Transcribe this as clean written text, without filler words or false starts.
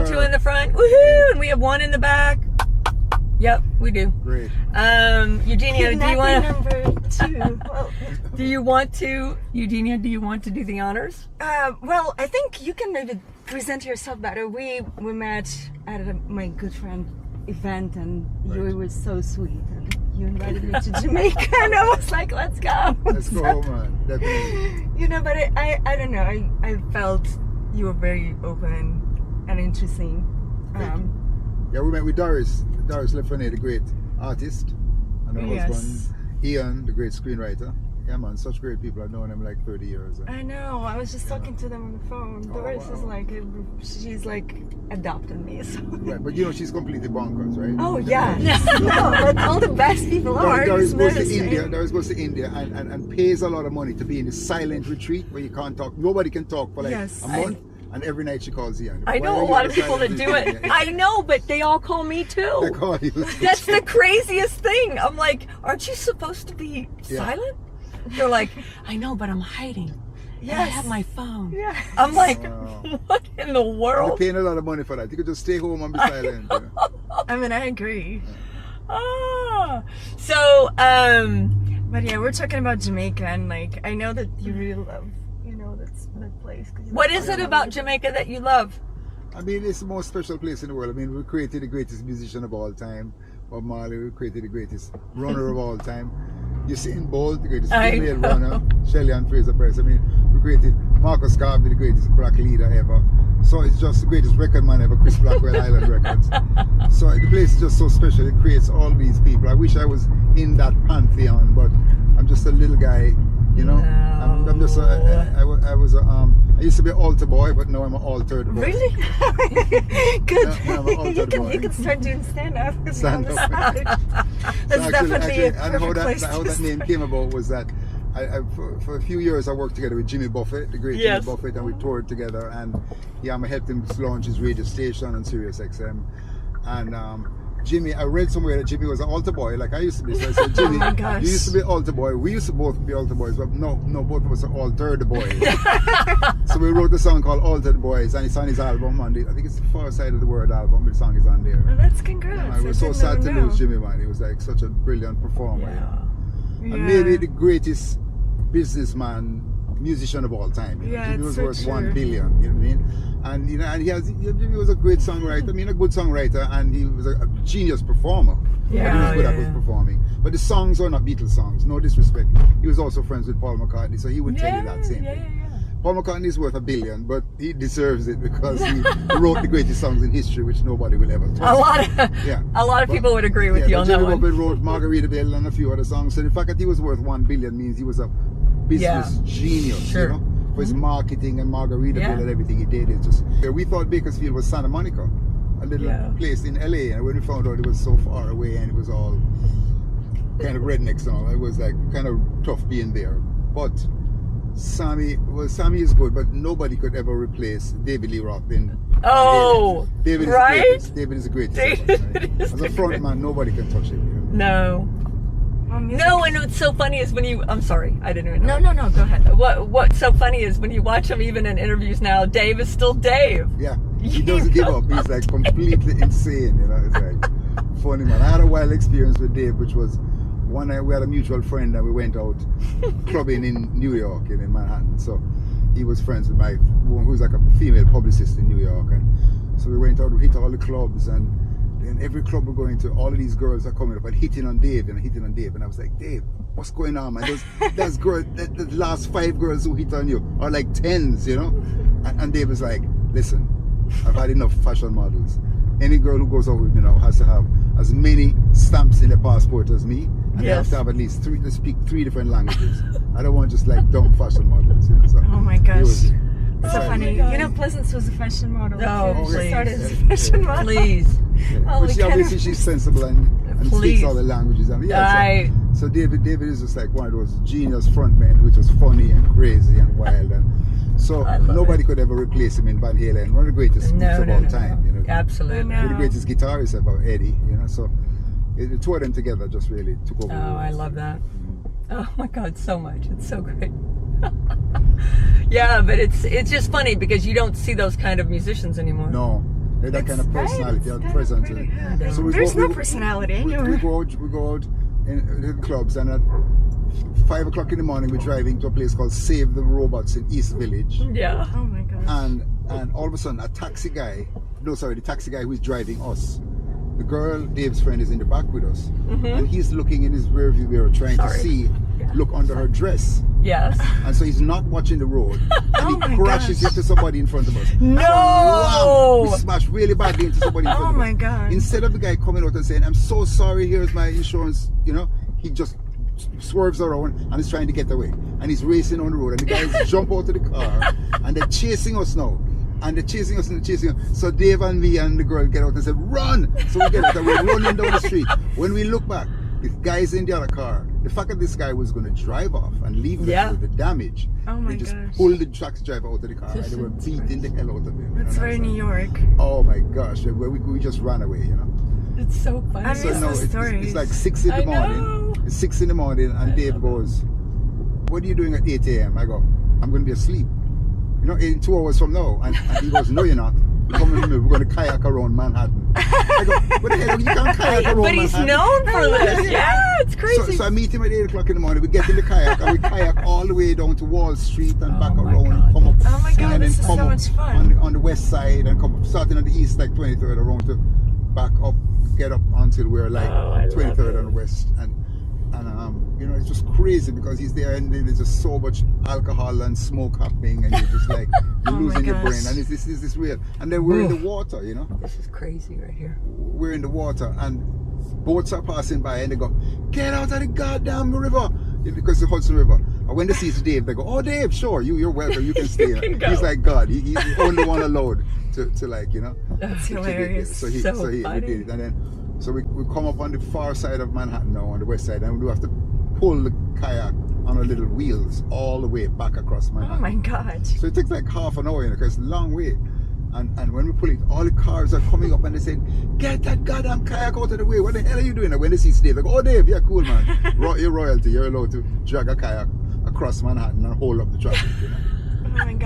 got two in the front. Woohoo! And we have one in the back. Yep, we do. Great. Eugenia, do you want number 2? Well, Eugenia, do you want to do the honors? well, I think you can maybe present yourself better. We met at my good friend event, and you were so sweet, and you invited me to Jamaica, and I was like, let's go. Let's go, man. Definitely. You know, but I don't know. I felt you were very open and interesting. Yeah, we met with Doris Lefane, the great artist, and her Yes. husband Ian, the great screenwriter. Yeah, man, such great people. I've known them like 30 years. I know. I was just talking to them on the phone. Doris is like, she's like adopted me. So. Right, but you know she's completely bonkers, right? Oh yeah. No, but all the best people are. Doris It's goes not to the India. same. Doris goes to India and pays a lot of money to be in a silent retreat where you can't talk. Nobody can talk for like Yes. a month. And every night she calls Ian. I know a lot of people that do it. I know, but they all call me They too. call you. That's the craziest thing. I'm like, aren't you supposed to be silent? They're like, I know, but I'm hiding. Yeah, I have my phone. Yeah. I'm like, Wow. what in the You're world? paying a lot of money for that. You could just stay home and be silent. You know? I mean, I agree. So, But yeah, we're talking about Jamaica, and like, I know that you really love, you know, that place. 'Cause you what love is it it. about Jamaica that you love? I mean, it's the most special place in the world. I mean, we created the greatest musician of all time. Bob Marley, we created the greatest runner of all time. You see in Bolt, the greatest I female know. runner, Shelley Ann Fraser Price. I mean, we created Marcus Garvey, the greatest black leader ever. So it's just the greatest record man ever, Chris Blackwell Island Records. So the place is just so special. It creates all these people. I wish I was in that pantheon, but I'm just a little guy, you know. I'm just I used to be an altar boy, but now I'm an altered boy. Really? Good. Yeah, I'm an altered boy. You can start doing stand-up. Stand up. That's definitely a and perfect place how to that name came about was that for a few years I worked together with Jimmy Buffett, the great Yes. Jimmy Buffett, and we toured together. And yeah, I helped him launch his radio station on Sirius XM. And Jimmy, I read somewhere that Jimmy was an altar boy, like I used to be. So I said, Jimmy, my gosh. you used to be an altar boy. We used to both be altar boys, but no, both of us are altered boys. So we wrote a song called Altered Boys, and it's on his album. I think it's the Far Side of the World album. The song is on there. Oh, that's congrats. I was so didn't sad to know. lose Jimmy, man. He was like such a brilliant performer. Yeah. And maybe the greatest businessman, musician of all time. You know? Yeah, Jimmy it's was so worth true. 1 billion. You know what I mean? And you know, and Jimmy was a great songwriter. I mean, a good songwriter, and he was a genius performer. Yeah, He was good at yeah. was performing. But the songs were not Beatles songs. No disrespect. He was also friends with Paul McCartney, so he would tell you that same thing. Paul McCartney is worth 1 billion, but he deserves it because he wrote the greatest songs in history, which nobody will ever touch. A lot of people would agree with you on that Jimmy one. Buffett wrote Margarita Bell and a few other songs. So the fact that he was worth 1 billion means he was a business genius, Sure. you know, for his marketing and Margarita Bell and everything he did. It's just we thought Bakersfield was Santa Monica, a little place in LA, and when we found out it was so far away and it was all kind of rednecks and all, it was like kind of tough being there. But Sammy is good, but nobody could ever replace David Lee Roth in. Oh, David is right? the greatest. David is the greatest. David is As the a front man, nobody can touch him. You know? No. No, and what's so funny is when you, I'm sorry, I didn't even know. No, go ahead. What's so funny is when you watch him even in interviews now, Dave is still Dave. Yeah, he doesn't give up. He's like completely insane, you know. It's like funny, man. I had a wild experience with Dave, which was one night we had a mutual friend and we went out clubbing in New York and in Manhattan. So he was friends with my, who's like a female publicist in New York, and so we went out, we hit all the clubs, and then every club we're going to, all of these girls are coming up and hitting on Dave, and I was like, Dave, what's going on, man? Those girls, the last 5 girls who hit on you are like 10s, you know? And Dave was like, listen, I've had enough fashion models. Any girl who goes out with me now has to have as many stamps in their passport as me, and they have to have at least 3 to speak 3 different languages. I don't want just like dumb fashion models, you know? So oh my gosh. So Oh funny. my God. You know, Pleasance was a fashion model. Oh, She please. started as a fashion model. Please. Oh, but she obviously she's sensible and Please. speaks all the languages. And I- so David is just like one of those genius frontmen, which was funny and crazy and wild, and so nobody could ever replace him in Van Halen. One of the greatest groups of all time, you know. Absolutely. I One of the know. greatest guitarists about Eddie, you know. So the two of them together just really took over. Oh, the world. I love that. Oh my God, so much. It's so great. Yeah, but it's just funny because you don't see those kind of musicians anymore. No. They're that kind of personality, Right, that presence. pretty good. So There's no personality we anywhere. go out in the clubs, and at 5 o'clock in the morning we're driving to a place called Save the Robots in East Village. Yeah. Oh my gosh. And all of a sudden the taxi guy who is driving us, the girl, Dave's friend, is in the back with us, and he's looking in his rearview mirror trying to see, look under her dress, Yes. and so he's not watching the road, and Oh he my crashes gosh. into somebody in front of us. No! So, wham, we smashed really badly into somebody in front Oh of us. my God. Instead of the guy coming out and saying, "I'm so sorry, here's my insurance," he just swerves around and is trying to get away, and he's racing on the road, and the guys jump out of the car and they're chasing us now, and they're chasing us. So Dave and me and the girl get out and say, "Run!" So we get out and we're running down the street. When we look back, the guy's in the other car. The fact that this guy was going to drive off and leave them with the damage, Oh my they just gosh. pulled the taxi driver out of the car, and they were beating the hell out of him. That's very New York. Oh my gosh, we just ran away, It's so funny. I So miss no, the stories. it's like 6 in the I morning. know. It's 6 in the morning, and Dave goes, "What are you doing at 8 a.m.? I go, "I'm going to be asleep, in 2 hours from now." And he goes, "No, you're not. We're coming with me. We're going to kayak around Manhattan." I go, "What the hell? You can't kayak around But he's Manhattan." known for this. Yeah, it's crazy. So I meet him at 8 o'clock in the morning. We get in the kayak and we kayak all the way down to Wall Street and back my around God. and come up. Oh my God, and this then is come so up much fun. on the west side and come up, starting on the east, like 23rd, around to back up, get up until we're like I love 23rd it. on the west. And it's just crazy because he's there and there's just so much alcohol and smoke happening, and you're just like, you're Oh my losing your gosh. brain. And is this real? And then we're in the water, This is crazy right here. we're in the water and boats are passing by and they go, "Get out of the goddamn river," because the Hudson River. And when they see Dave, they go, "Oh, Dave, sure, you're welcome, you can stay." You can go. He's like God. He's the only one allowed to like, That's to get there. hilarious. So So we funny. did it, and then so we come up on the far side of Manhattan now, on the west side, and we do have to pull the kayak on our little wheels all the way back across Manhattan. Oh my God. So it takes like half an hour, because it's a long way. And when we pull it, all the cars are coming up and they say, "Get that goddamn kayak out of the way. What the hell are you doing?" And when they see Dave, they go, "Oh, Dave, yeah, cool, man. You're royalty. You're allowed to drag a kayak across Manhattan and hold up the traffic." Oh my God.